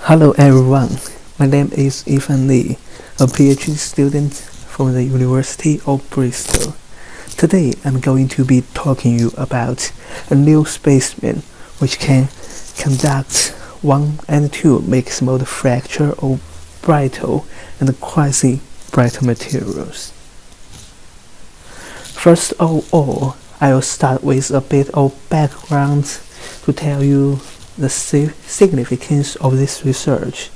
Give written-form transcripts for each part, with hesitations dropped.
Hello everyone, my name is Ethan Lee, a PhD student from the University of Bristol. Today I'm going to be talking you about a new specimen which can conduct 1 and 2 mixed mode fracture of brittle and quasi-brittle materials. First of all, I will start with a bit of background to tell you the significance of this research.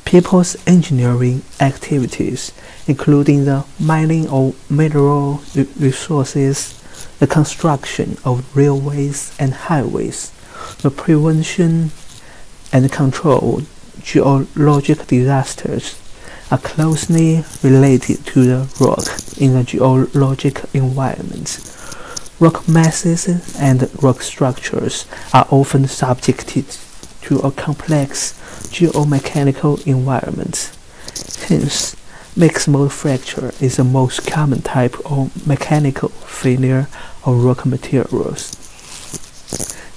People's engineering activities, including the mining of mineral resources, the construction of railways and highways, the prevention and control of geologic disasters, are closely related to the rock in the geologic environment. Rock masses and rock structures are often subjected to a complex geomechanical environment. Hence, mixed mode fracture is the most common type of mechanical failure of rock materials.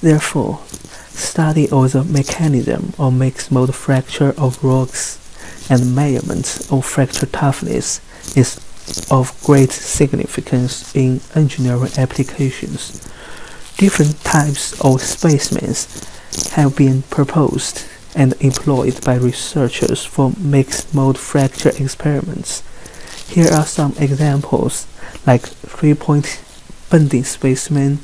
Therefore, study of the mechanism of mixed mode fracture of rocks and measurement of fracture toughness is of great significance in engineering applications. Different types of specimens have been proposed and employed by researchers for mixed mode fracture experiments. Here are some examples like 3-point bending specimen,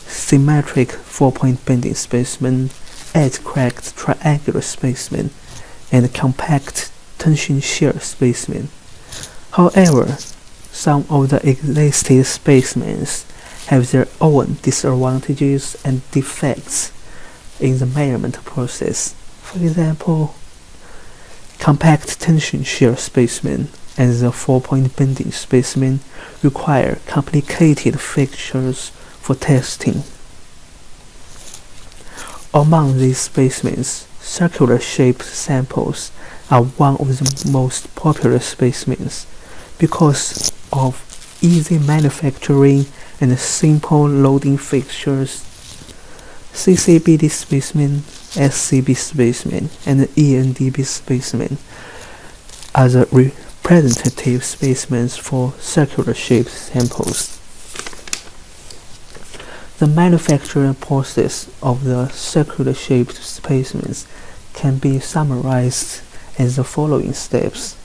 symmetric 4-point bending specimen, edge-cracked triangular specimen, and compact tension shear specimen. However, some of the existing specimens have their own disadvantages and defects in the measurement process. For example, compact tension shear specimen and the 4-point bending specimen require complicated fixtures for testing. Among these specimens, circular-shaped samples are one of the most popular specimens because of easy manufacturing and simple loading fixtures. CCBD specimen, SCB specimen, and ENDB specimen are the representative specimens for circular-shaped samples. The manufacturing process of the circular-shaped specimens can be summarized as the following steps.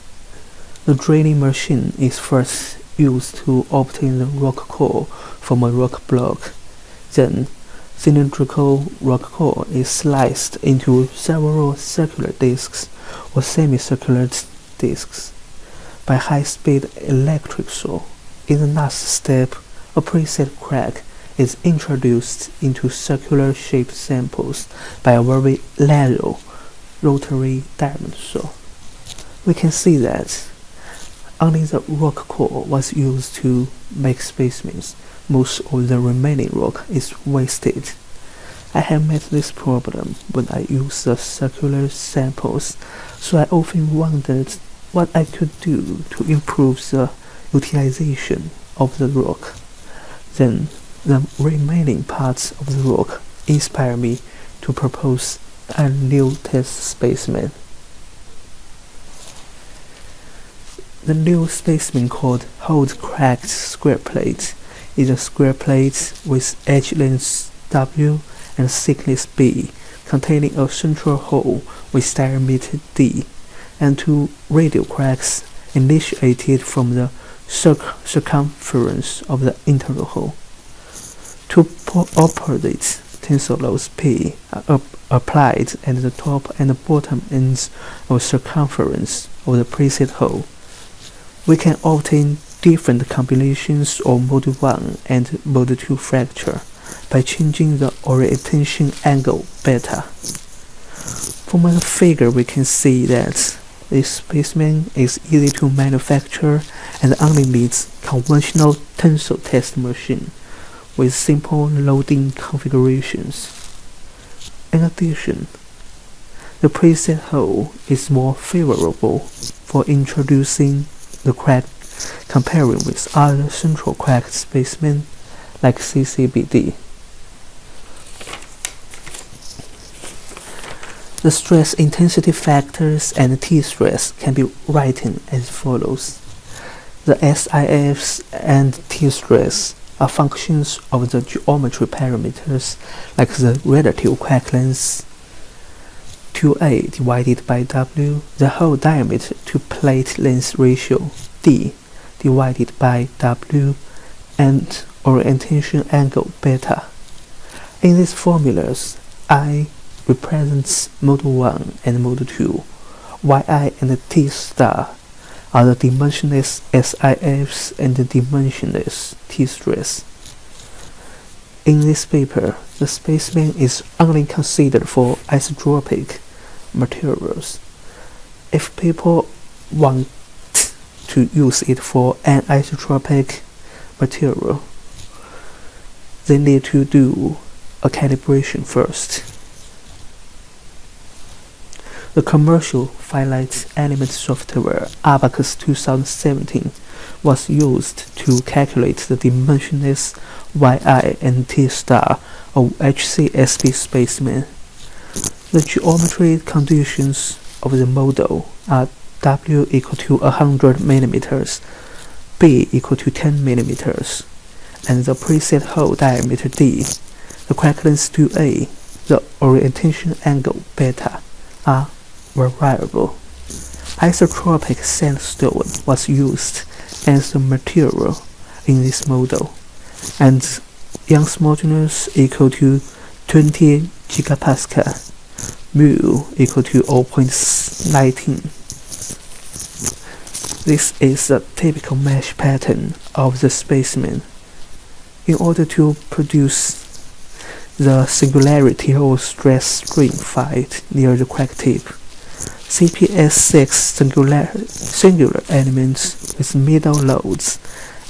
The drilling machine is first used to obtain the rock core from a rock block. Then, cylindrical rock core is sliced into several circular discs or semicircular discs by high-speed electric saw. In the last step, a preset crack is introduced into circular-shaped samples by a very lateral rotary diamond saw. We can see that only the rock core was used to make specimens. Most of the remaining rock is wasted. I have met this problem when I use the circular samples, so I often wondered what I could do to improve the utilization of the rock. Then, the remaining parts of the rock inspire me to propose a new test specimen. The new specimen called hole-cracked square plate is a square plate with edge length W and thickness B, containing a central hole with diameter D, and 2 radial cracks initiated from the circumference of the internal hole. 2 opposite tensor loads P are applied at the top and the bottom ends of the circumference of the preset hole. We can obtain different combinations of mode 1 and mode 2 fracture by changing the orientation angle beta. From the figure we can see that this specimen is easy to manufacture and only needs conventional tensor test machine with simple loading configurations. In addition, the preset hole is more favorable for introducing the crack comparing with other central cracked specimen like CCBD. The stress intensity factors and T-stress can be written as follows. The SIFs and T-stress are functions of the geometry parameters like the relative crack length 2a divided by W, the hole diameter to plate length ratio D divided by W, and orientation angle beta. In these formulas, I represents mode 1 and mode 2, Yi and T star are the dimensionless SIFs and the dimensionless T-stress. In this paper, the specimen is only considered for isotropic materials. If people want to use it for an isotropic material, they need to do a calibration first. The commercial finite element software Abacus 2017 was used to calculate the dimensionless Yi and T star of HCSP specimen. The geometry conditions of the model are W equal to 100 mm, B equal to 10 mm, and the preset hole diameter D, the crack length 2a, the orientation angle beta are variable. Isotropic sandstone was used as the material in this model, and Young's modulus equal to 20 gigapascal, mu equal to 0.19. This is the typical mesh pattern of the specimen. In order to produce the singularity or stress strain fight near the crack tip, CPS6 singular elements with middle loads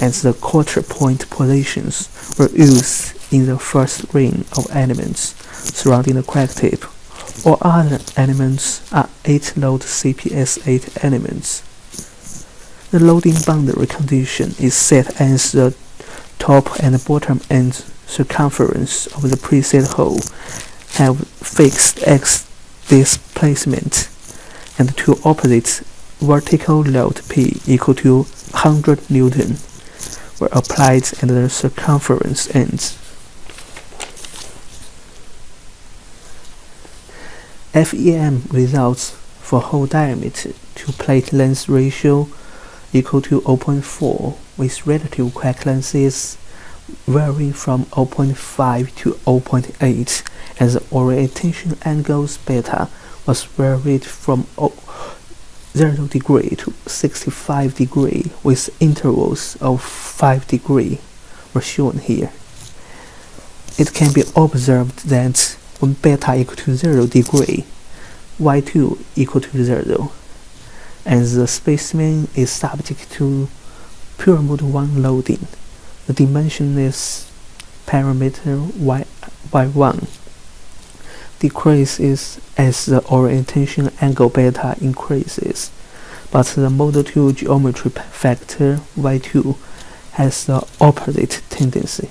and the quarter point positions were used in the first ring of elements surrounding the crack tip. All other elements are 8-load CPS8 elements. The loading boundary condition is set as the top and bottom end circumference of the preset hole have fixed x displacement, and two opposite vertical load P equal to 100 Newton were applied at the circumference ends. FEM results for hole diameter to plate length ratio equal to 0.4 with relative crack lengths varying from 0.5 to 0.8, and the orientation angles beta was varied from 0 degree to 65 degree with intervals of 5 degree were shown here. It can be observed that when beta equal to 0 degree, Y2 equal to 0, and the specimen is subject to pure mode 1 loading, the dimensionless parameter Y1 decreases as the orientation angle beta increases, but the mode 2 geometry factor Y2 has the opposite tendency.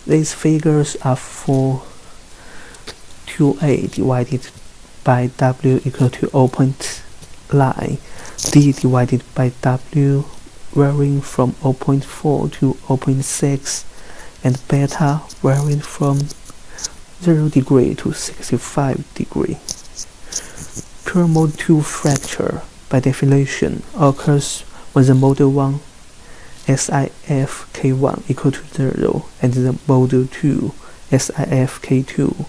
These figures are for 2a divided by W equal to 0.9, D divided by W varying from 0.4 to 0.6, and beta varying from 0 degree to 65 degree. Pure mode 2 fracture, by definition, occurs when the mode 1 SIF K1 equal to 0 and the mode 2 SIF K2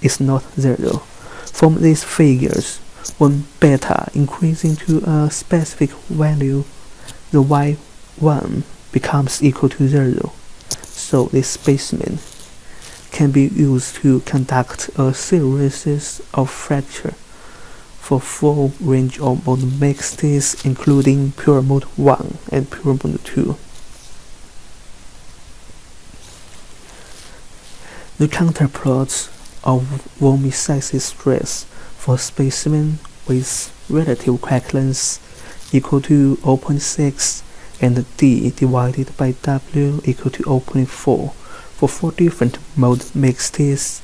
is not 0. From these figures, when beta increasing to a specific value, the Y1 becomes equal to 0. So this specimen can be used to conduct a series of fracture for full range of mode mixes, including pure mode 1 and pure mode 2. The counterplots of vomicysis stress for specimen with relative crack length equal to 0.6 and D divided by W equal to 0.4 for 4 different mode mixes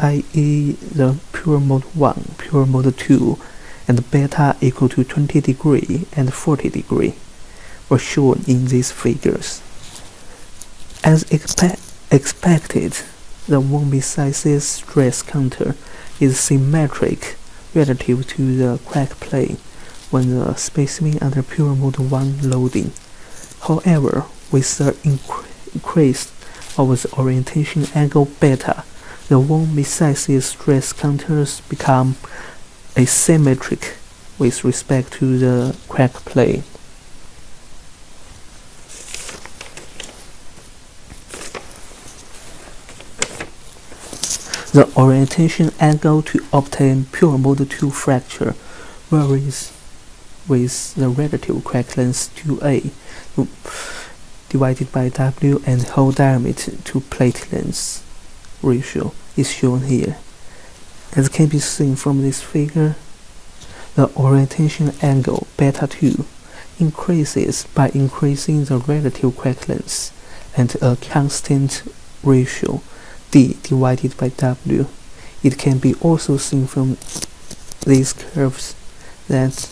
i.e. the pure mode 1, pure mode 2, and beta equal to 20 degree and 40 degree, were shown in these figures. As expected, the von Misis's stress counter is symmetric relative to the crack plane when the specimen under pure mode 1 loading. However, with the increase of the orientation angle beta, the von Misis's stress counters become asymmetric with respect to the crack plane. The orientation angle to obtain pure mode 2 fracture varies with the relative crack length 2a divided by W and hole diameter to plate length ratio is shown here. As can be seen from this figure, the orientation angle beta 2 increases by increasing the relative crack length and a constant ratio D divided by W. It can be also seen from these curves that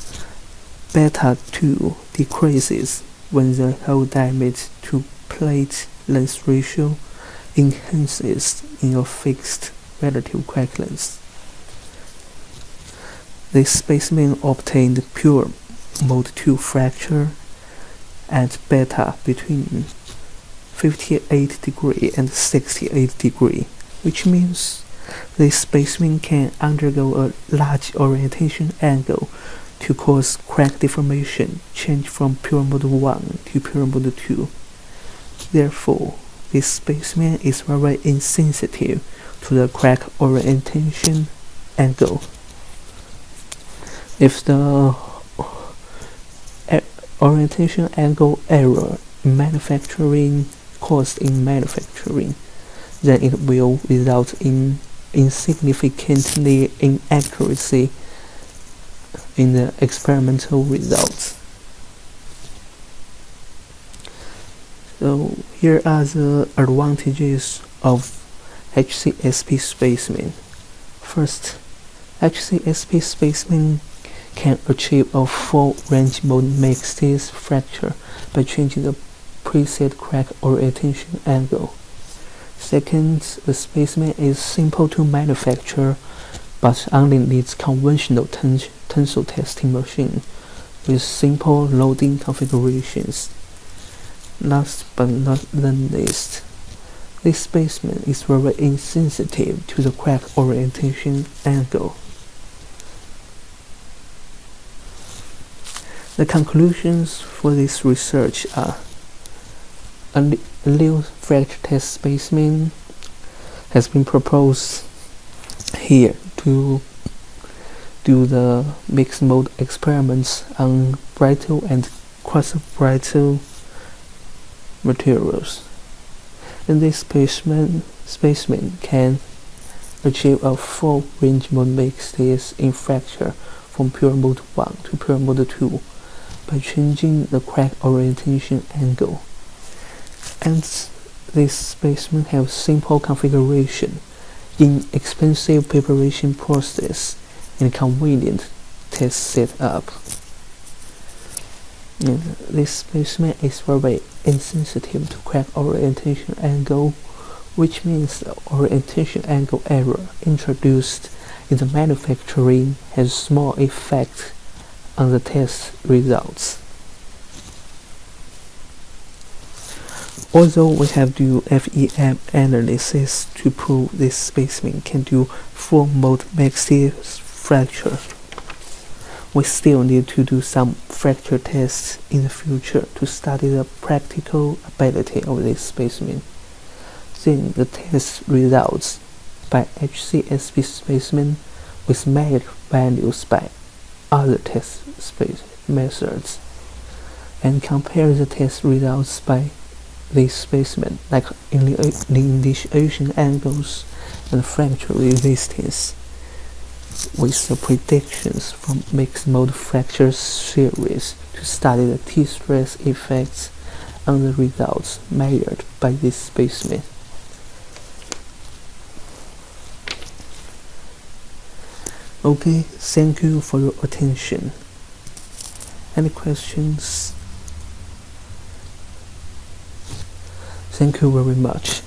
beta 2 decreases when the hole diameter to plate length ratio enhances in a fixed relative crack length. This specimen obtained pure mode 2 fracture at beta between 58 degree and 68 degree, which means this specimen can undergo a large orientation angle to cause crack deformation change from pure mode 1 to pure mode 2. Therefore, this specimen is very insensitive to the crack orientation angle. If the orientation angle error in manufacturing caused in manufacturing, then it will result in insignificantly inaccuracy in the experimental results. So here are the advantages of HCSP specimen. First, HCSP specimen can achieve a full range mode mixed fracture by changing the preset crack orientation angle. Second, the specimen is simple to manufacture but only needs conventional tensile testing machine with simple loading configurations. Last but not least, this specimen is very insensitive to the crack orientation angle. The conclusions for this research are: a new fracture test specimen has been proposed here to do the mixed mode experiments on brittle and quasi-brittle materials. And this specimen can achieve a full range mode mixed in fracture from pure mode 1 to pure mode 2 by changing the crack orientation angle. And this specimen has simple configuration, inexpensive preparation process, and convenient test setup. This specimen is very insensitive to crack orientation angle, which means the orientation angle error introduced in the manufacturing has small effect on the test results. Although we have to do FEM analysis to prove this specimen can do full mode mixed fracture, we still need to do some fracture tests in the future to study the practical ability of this specimen. Then the test results by HCSP specimen with measured values by other test methods, and compare the test results by this specimen, like initiation angles and fracture resistance, with the predictions from mixed mode fracture series to study the T-stress effects on the results measured by this specimen. Okay, thank you for your attention. Any questions? Thank you very much.